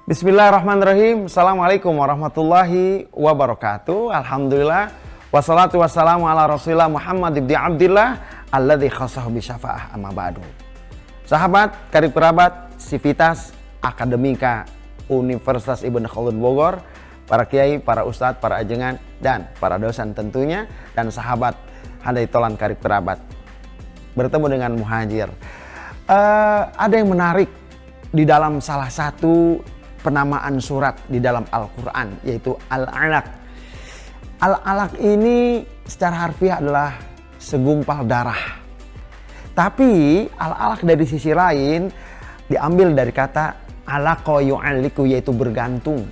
Bismillahirrahmanirrahim. Assalamualaikum warahmatullahi wabarakatuh. Alhamdulillah. Wassalatu wassalamu ala rasulillah Muhammad ibn Abdillah alladzi khassahu bi syafa'ah amma ba'du. Sahabat, karib kerabat, Sivitas Akademika Universitas Ibnu Khaldun Bogor, para kiai, para ustadz, para ajengan, dan para dosen tentunya, dan sahabat handai tolan karib kerabat. Bertemu dengan Muhajir. Ada yang menarik di dalam salah satu penamaan surat di dalam Al-Quran, yaitu Al-Alaq. Al-Alaq ini secara harfiah adalah segumpal darah. Tapi Al-Alaq dari sisi lain diambil dari kata alaqa yu'alliku, yaitu bergantung.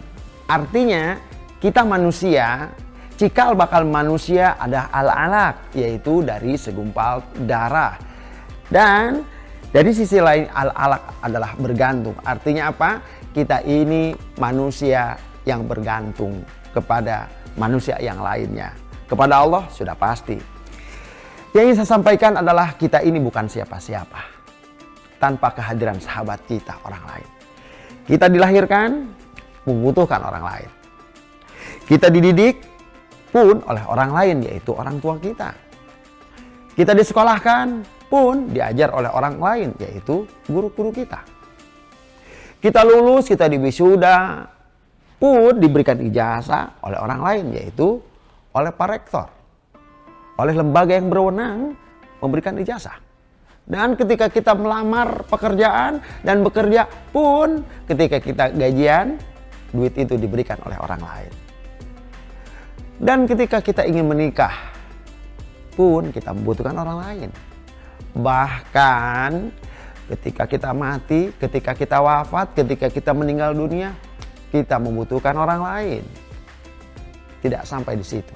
Artinya kita manusia, cikal bakal manusia ada Al-Alaq, yaitu dari segumpal darah. Dan dari sisi lain Al-Alaq adalah bergantung. Artinya apa? Kita ini manusia yang bergantung kepada manusia yang lainnya. Kepada Allah sudah pasti. Yang ingin saya sampaikan adalah kita ini bukan siapa-siapa tanpa kehadiran sahabat kita, orang lain. Kita dilahirkan membutuhkan orang lain. Kita dididik pun oleh orang lain, yaitu orang tua kita. Kita disekolahkan pun diajar oleh orang lain, yaitu guru-guru kita. Kita lulus, kita diwisuda pun diberikan ijazah oleh orang lain, yaitu oleh Pak Rektor, oleh lembaga yang berwenang memberikan ijazah. Dan ketika kita melamar pekerjaan dan bekerja pun, ketika kita gajian, duit itu diberikan oleh orang lain. Dan ketika kita ingin menikah pun kita membutuhkan orang lain. Bahkan ketika kita mati, ketika kita wafat, ketika kita meninggal dunia, kita membutuhkan orang lain. Tidak sampai di situ.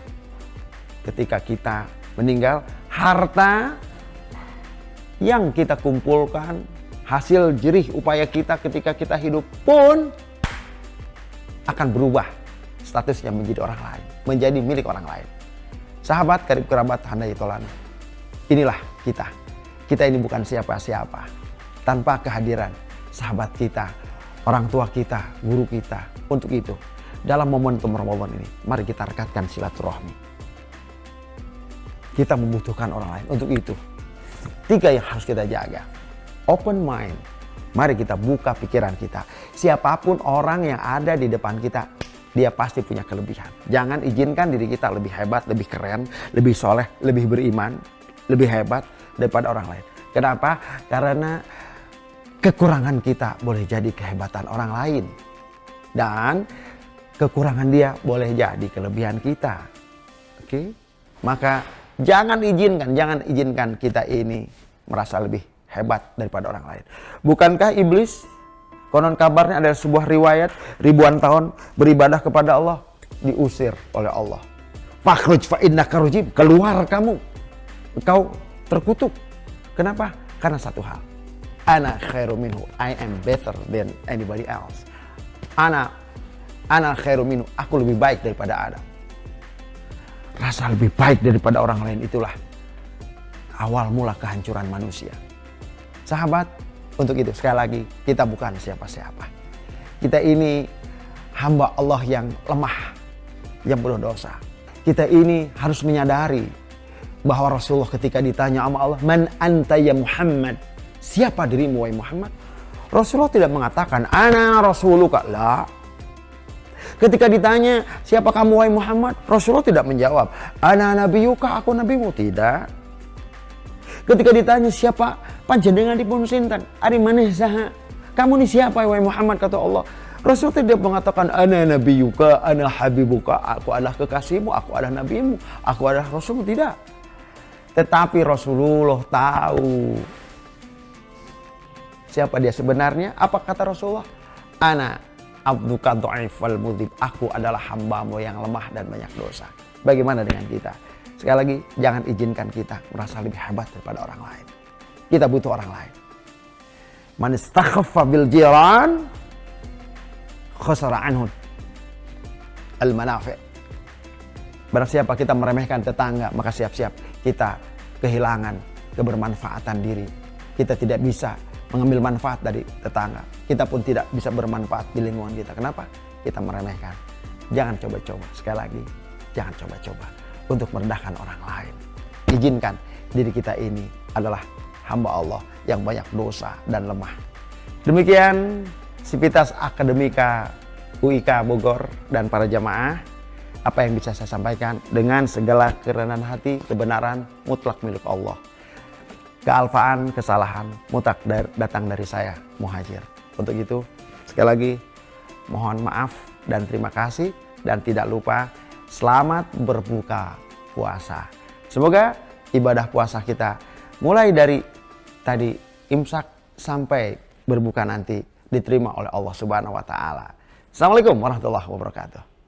Ketika kita meninggal, harta yang kita kumpulkan, hasil jerih upaya kita ketika kita hidup pun akan berubah statusnya menjadi orang lain, menjadi milik orang lain. Sahabat, karib kerabat, handai tolan, inilah kita. Kita ini bukan siapa-siapa tanpa kehadiran sahabat kita, orang tua kita, guru kita. Untuk itu, dalam momentum Ramadan ini, mari kita rekatkan silaturahmi. Kita membutuhkan orang lain. Untuk itu, 3 yang harus kita jaga. Open mind. Mari kita buka pikiran kita. Siapapun orang yang ada di depan kita, dia pasti punya kelebihan. Jangan izinkan diri kita lebih hebat, lebih keren, lebih soleh, lebih beriman, lebih hebat daripada orang lain. Kenapa? Karena kekurangan kita boleh jadi kehebatan orang lain. Dan kekurangan dia boleh jadi kelebihan kita. Oke? Maka jangan izinkan kita ini merasa lebih hebat daripada orang lain. Bukankah iblis, konon kabarnya ada sebuah riwayat, ribuan tahun beribadah kepada Allah, diusir oleh Allah. Fakhruj fa innaka rajim, keluar kamu. Engkau terkutuk. Kenapa? Karena satu hal. Ana khairu minhu, I am better than anybody else. Ana khairu minhu, aku lebih baik daripada Adam. Rasa lebih baik daripada orang lain itulah awal mula kehancuran manusia. Sahabat, untuk itu sekali lagi kita bukan siapa-siapa. Kita ini hamba Allah yang lemah, yang penuh dosa. Kita ini harus menyadari bahwa Rasulullah ketika ditanya sama Allah, "Man anta ya Muhammad?" Siapa dirimu wahai Muhammad? Rasulullah tidak mengatakan ana rasuluka, la. Ketika ditanya siapa kamu wahai Muhammad, Rasulullah tidak menjawab ana nabiyuka, aku nabimu, tidak. Ketika ditanya siapa panjenengan dipun sinten, ari maneh saha, kamu ni siapa wahai Muhammad, kata Allah, Rasulullah tidak mengatakan ana nabiyuka, ana habibuka, aku adalah kekasihmu, aku adalah nabimu, aku adalah rasulmu, tidak. Tetapi Rasulullah tahu siapa dia sebenarnya. Apa kata Rasulullah? Ana abduka dhaif wal mudhib, aku adalah hambamu yang lemah dan banyak dosa. Bagaimana dengan kita? Sekali lagi, jangan izinkan kita merasa lebih hebat daripada orang lain. Kita butuh orang lain. Man istakhaffa bil jiran khasara anhu al manafi'. Barang siapa kita meremehkan tetangga, maka siap-siap kita kehilangan kebermanfaatan diri. Kita tidak bisa mengambil manfaat dari tetangga. Kita pun tidak bisa bermanfaat di lingkungan kita. Kenapa? Kita meremehkan. Jangan coba-coba. Sekali lagi, jangan coba-coba untuk merendahkan orang lain. Izinkan diri kita ini adalah hamba Allah yang banyak dosa dan lemah. Demikian Sivitas Akademika UIK Bogor dan para jamaah, apa yang bisa saya sampaikan dengan segala kerendahan hati, kebenaran mutlak milik Allah. Kealfaan, kesalahan mutlak datang dari saya, Muhajir. Untuk itu, sekali lagi mohon maaf dan terima kasih, dan tidak lupa selamat berbuka puasa. Semoga ibadah puasa kita mulai dari tadi imsak sampai berbuka nanti diterima oleh Allah Subhanahu wa taala. Assalamualaikum warahmatullahi wabarakatuh.